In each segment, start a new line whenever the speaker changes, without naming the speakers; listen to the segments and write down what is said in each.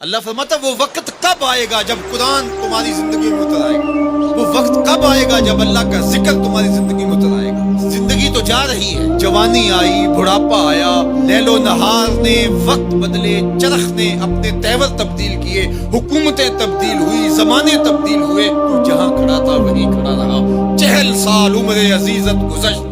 اللہ فرماتا ہے وہ وقت کب آئے گا جب قرآن تمہاری زندگی میں اتر آئے گا، وہ وقت کب آئے گا جب اللہ کا ذکر تمہاری زندگی میں اتر آئے گا۔ زندگی تو جا رہی ہے، جوانی آئی، بڑھاپا آیا، لیل و نہار نے وقت بدلے، چرخ نے اپنے تیور تبدیل کیے، حکومتیں تبدیل ہوئی، زمانے تبدیل ہوئے، تو جہاں کھڑا تھا وہیں کھڑا رہا۔ 40 سال عمر عزیزت گزشت،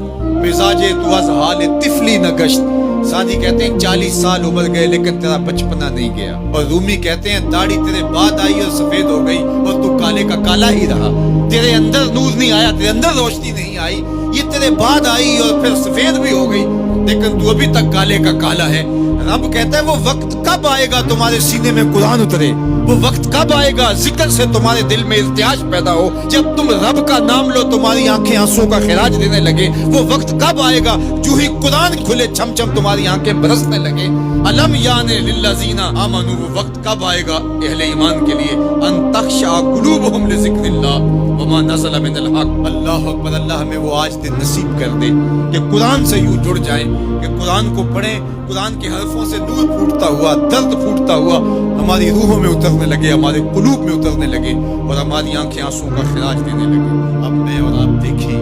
مزاج تو از حال طفلی نہ گشت۔ سادی کہتے ہیں 40 سال عمر گئے لیکن تیرا بچپنا نہیں گیا، اور رومی کہتے ہیں داڑھی تیرے بعد آئی اور سفید ہو گئی اور تو کالے کا کالا ہی رہا۔ تیرے اندر نور نہیں آیا، تیرے اندر روشنی نہیں آئی، یہ تیرے بعد آئی اور پھر سفید بھی ہو گئی، لیکن تو ابھی تک کالے کا کالا ہے۔ رب کہتا ہے وہ وقت کب آئے گا تمہارے سینے میں قرآن اترے، وہ وقت کب آئے گا ذکر سے تمہارے دل میں ارتیاش پیدا ہو، جب تم رب کا نام لو تمہاری آنکھیں آنسوں کا خراج دینے لگے۔ وہ وقت کب آئے گا جو ہی قرآن کھلے چھم چھم تمہاری آنکھیں برسنے لگے۔ علم یعنی للذین آمنوا، وہ وقت کب آئے گا اہل ایمان کے لیے، ان تخشع قلوبہم لذکر اللہ وما نزل من الحق۔ اللہ اکبر، اللہ ہمیں وہ آج دن نصیب کر دے کہ قرآن سے یوں جڑ جائیں کہ قرآن کو پڑھیں، قرآن کے حرفوں سے نور پھوٹتا ہوا، درد پھوٹتا ہوا ہماری روحوں میں اترنے لگے، ہمارے قلوب میں اترنے لگے، اور ہماری آنکھیں آنسوں کا خراج دینے لگے۔ اب میں اور آپ دیکھیں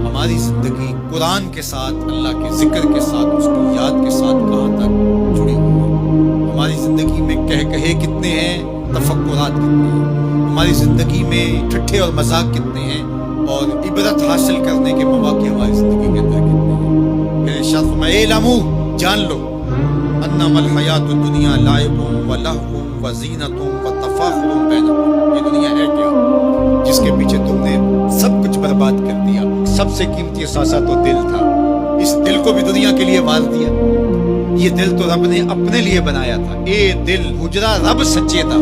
ہماری زندگی قرآن کے ساتھ، اللہ کے ذکر کے ساتھ، اس کی یاد کے ساتھ کہاں تک جڑی ہوئی ہے۔ ہماری زندگی میں کہے کتنے ہیں، تفکرات کتنے ہیں، ہماری زندگی میں ٹھٹھے اور مذاق کتنے ہیں، اور عبرت حاصل کرنے کے مواقع ہماری زندگی کے اندر کتنے ہیں۔ میرے شرف میں اعلموا، جان لو، انما الحیات الدنیا لعب و لہو و زینت و تفاخر بینکم۔ یہ دنیا ہے کیا جس کے پیچھے تم نے سب کچھ برباد کر دیا۔ سب سے قیمتی اثاثہ تو دل تھا، اس دل کو بھی دنیا کے لیے وار دیا۔ یہ دل تو رب نے اپنے لیے بنایا تھا۔ اے دل، حجرہ رب سچے تھا،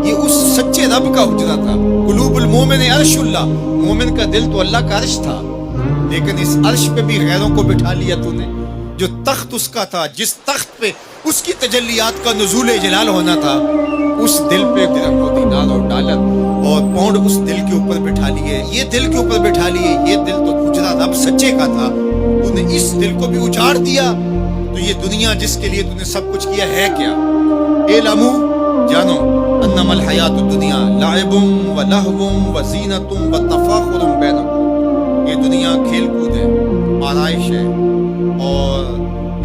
یہ اس سچے رب کا حجرہ تھا۔ قلوب المومن عرش اللہ، مومن کا دل تو اللہ کا عرش تھا، لیکن اس عرش پہ بھی غیروں کو بٹھا لیا تو نے۔ جو تخت اس کا تھا، جس تخت پہ اس کی تجلیات کا نزول جلال ہونا تھا، اس دل پہ درہم و دینار اور ڈالر اور پاؤنڈ اس دل کے اوپر بٹھا لیے، یہ دل کے اوپر بٹھا لیے۔ یہ دل تو حجرہ رب سچے کا تھا، تو نے اس دل کو بھی اجاڑ دیا۔ تو یہ دنیا جس کے لیے تو نے سب کچھ کیا ہے کیا؟ اعلموا، جانو، انما الحیات الدنیا لعب و لہو و زینت و تفاخر بینکم۔ یہ دنیا کھیل کود ہے، آرائش ہے، اور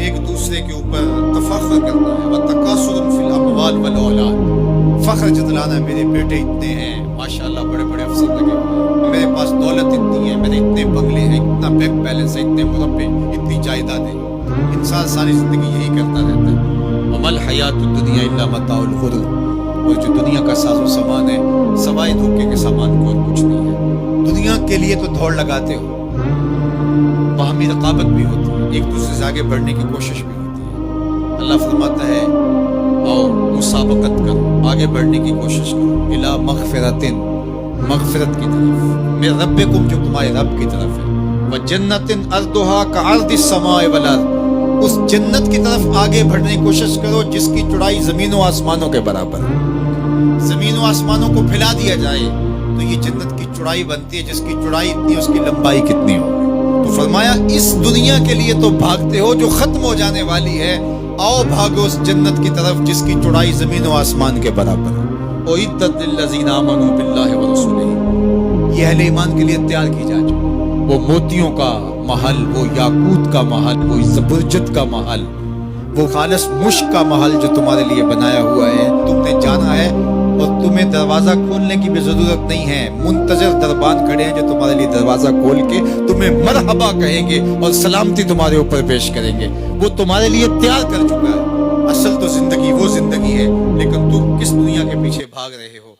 ایک دوسرے کے اوپر تفاخر کرنا ہے، وتکاثر فی الاموال والاولاد۔ فخر جتلانا، میرے بیٹے اتنے ہیں، ماشاءاللہ بڑے بڑے افسر لگے ہوئے ہیں، میرے پاس دولت اتنی ہے، میرے اتنے بنگلے ہیں، اتنا بینک بیلنس ہے، اتنے مربے، اتنی جائیدادیں۔ انسان ساری زندگی یہی کرتا رہتا ہے۔ وما الحیات الدنیا الا متاع الغرور، اور جو دنیا کا ساز و سامان ہے سوائے دھوکے کے سامان کو اور کچھ نہیں ہے۔ دنیا کے لیے تو دوڑ لگاتے ہو، باہمی رقابت بھی ہوتی ہے، ایک دوسرے سے آگے بڑھنے کی کوشش بھی ہوتی ہے۔ اللہ فرماتا ہے آؤ مسابقت کرو، آگے بڑھنے کی کوشش کرو، الی مغفرۃ، مغفرت کی طرف، من ربکم، جو تمہارے رب کی طرف ہے، وجنۃ ارضھا کعرض السماء والارض، اس جنت کی طرف آگے بڑھنے کی کوشش کرو جس کی چوڑائی زمین و آسمانوں کے برابر ہے۔ زمین و آسمانوں کو پھیلا دیا جائے تو یہ جنت کی چوڑائی بنتی ہے، جس کی چوڑائی اتنی اس کی لمبائی کتنی ہو۔ تو فرمایا اس دنیا کے لیے تو بھاگتے ہو جو ختم ہو جانے والی ہے، آؤ بھاگو اس جنت کی طرف جس کی چوڑائی زمین و آسمان کے برابر ہے۔ اعدت للذین آمنوا باللہ ورسولہ، یہ اہل ایمان کے لیے تیار کی جا چکی، وہ موتیوں کا محل، وہ یاقوت کا محل، وہ زبرجد کا محل، وہ خالص مشک کا محل جو تمہارے لیے بنایا ہوا ہے، تم نے جانا ہے، اور تمہیں دروازہ کھولنے کی بھی ضرورت نہیں ہے۔ منتظر دربان کھڑے ہیں جو تمہارے لیے دروازہ کھول کے تمہیں مرحبا کہیں گے اور سلامتی تمہارے اوپر پیش کریں گے۔ وہ تمہارے لیے تیار کر چکا ہے۔ اصل تو زندگی وہ زندگی ہے، لیکن تم کس دنیا کے پیچھے بھاگ رہے ہو؟